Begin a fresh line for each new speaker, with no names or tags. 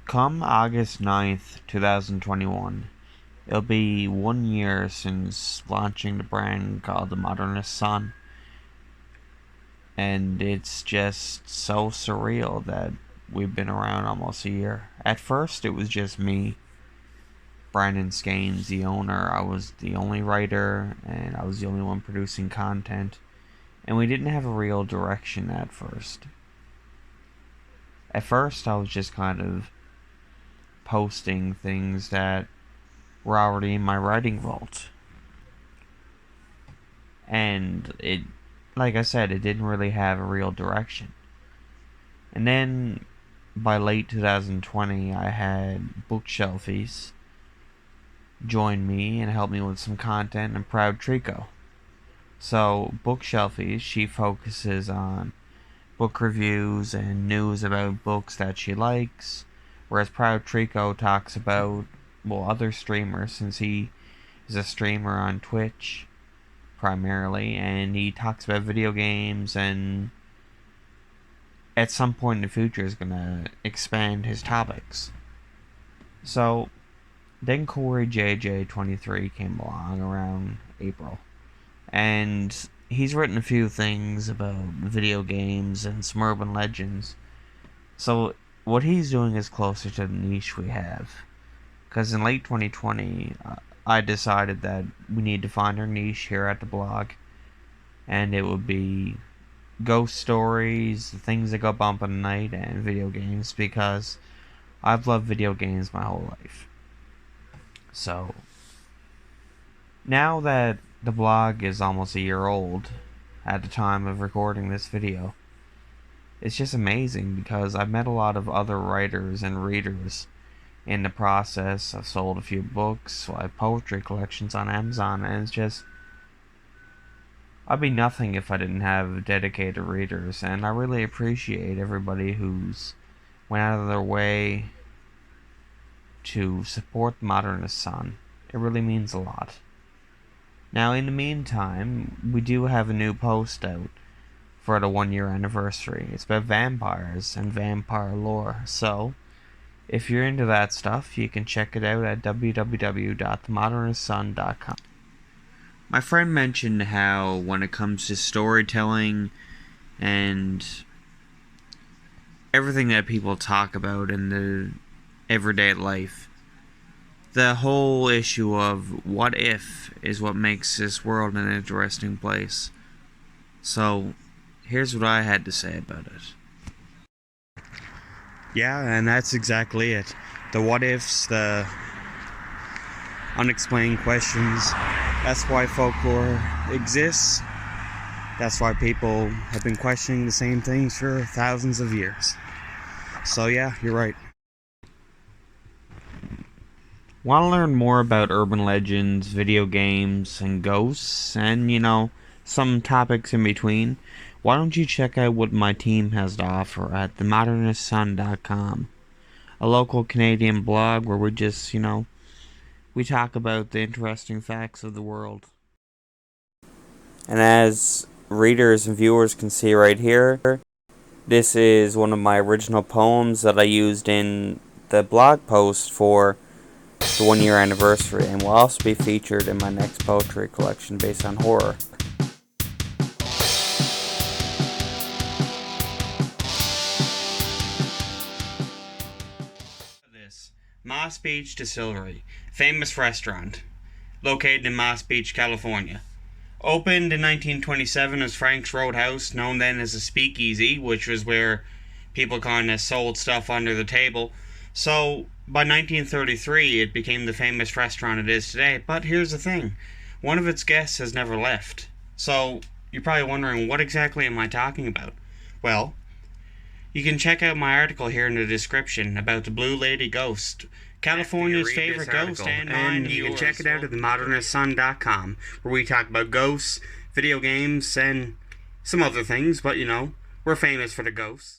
Come August 9th, 2021, it'll be 1 year since launching the brand called the Modernist Son. And it's just so surreal that we've been around almost a year. At first, it was just me, Brandon Skanes, the owner. I was the only writer, and I was the only one producing content. And we didn't have a real direction at first. At first, I was just kind of posting things that were already in my writing vault. And it, like I said, it didn't really have a real direction. And then, by late 2020, I had Bookshelfies join me and help me with some content, and Proud Trico. So, Bookshelfies, she focuses on book reviews and news about books that she likes, whereas Proud Trico talks about, well, other streamers, since he is a streamer on Twitch primarily, and he talks about video games, and at some point in the future is going to expand his topics. So then Corey JJ23 came along around April, and he's written a few things about video games and some urban legends. So what he's doing is closer to the niche we have, because in late 2020 I decided that we need to find our niche here at the blog, and it would be ghost stories, things that go bump in the night, and video games, because I've loved video games my whole life. So now that the blog is almost a year old at the time of recording this video, it's just amazing because I've met a lot of other writers and readers in the process. I've sold a few books, I have poetry collections on Amazon, and it's just, I'd be nothing if I didn't have dedicated readers, and I really appreciate everybody who's went out of their way to support Modernist Son. It really means a lot. Now, in the meantime, we do have a new post out for the 1 year anniversary. It's about vampires and vampire lore, so if you're into that stuff, you can check it out at www.themodernistson.com. My friend mentioned how when it comes to storytelling and everything that people talk about in the everyday life, the whole issue of what if is what makes this world an interesting place. So, here's what I had to say about it. Yeah, and that's exactly it. The what ifs, the unexplained questions. That's why folklore exists. That's why people have been questioning the same things for thousands of years. So yeah, you're right. Want to learn more about urban legends, video games, and ghosts, and, some topics in between? Why don't you check out what my team has to offer at themodernistson.com, a local Canadian blog where we just, we talk about the interesting facts of the world. And as readers and viewers can see right here, this is one of my original poems that I used in the blog post for the 1 year anniversary, and will also be featured in my next poetry collection based on horror. Moss Beach Distillery, famous restaurant, located in Moss Beach, California. Opened in 1927 as Frank's Roadhouse, known then as a speakeasy, which was where people kind of sold stuff under the table. So, by 1933, it became the famous restaurant it is today. But here's the thing, one of its guests has never left. So, you're probably wondering, what exactly am I talking about? Well, you can check out my article here in the description about the Blue Lady Ghost, California's favorite ghost, and mine. You can check it out at themodernistson.com, where we talk about ghosts, video games, and some other things, but we're famous for the ghosts.